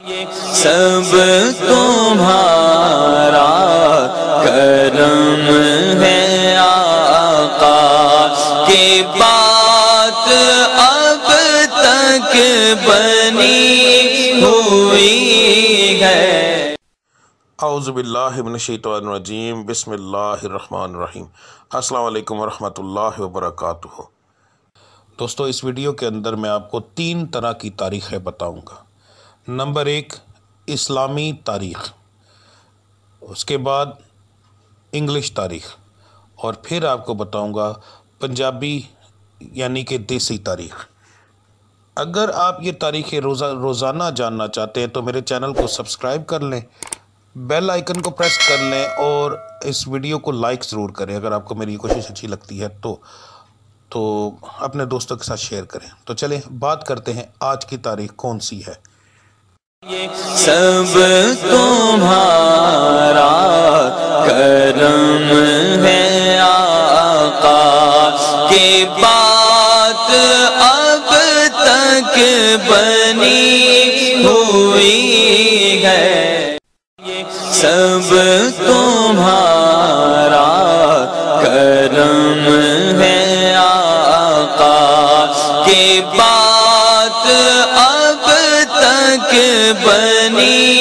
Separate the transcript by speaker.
Speaker 1: سب تمہارا کرم ہے آقا کی بات اب تک بنی ہوئی ہے۔
Speaker 2: اعوذ باللہ من الشیطان الرجیم، بسم اللہ الرحمن الرحیم۔ السلام علیکم ورحمۃ اللہ وبرکاتہ۔ دوستو، اس ویڈیو کے اندر میں آپ کو 3 طرح کی تاریخیں بتاؤں گا۔ نمبر 1 اسلامی تاریخ، اس کے بعد انگلش تاریخ، اور پھر آپ کو بتاؤں گا پنجابی یعنی کہ دیسی تاریخ۔ اگر آپ یہ تاریخیں روزانہ جاننا چاہتے ہیں تو میرے چینل کو سبسکرائب کر لیں، بیل آئیکن کو پریس کر لیں اور اس ویڈیو کو لائک ضرور کریں۔ اگر آپ کو میری کوشش اچھی لگتی ہے تو اپنے دوستوں کے ساتھ شیئر کریں۔ تو چلیں بات کرتے ہیں آج کی تاریخ کون سی ہے۔
Speaker 1: سب تمہارا کرم ہے آقا کی بات اب تک بنی ہوئی ہے۔ سب تمہارا کرم ہے آقا کی بات اب تک بنی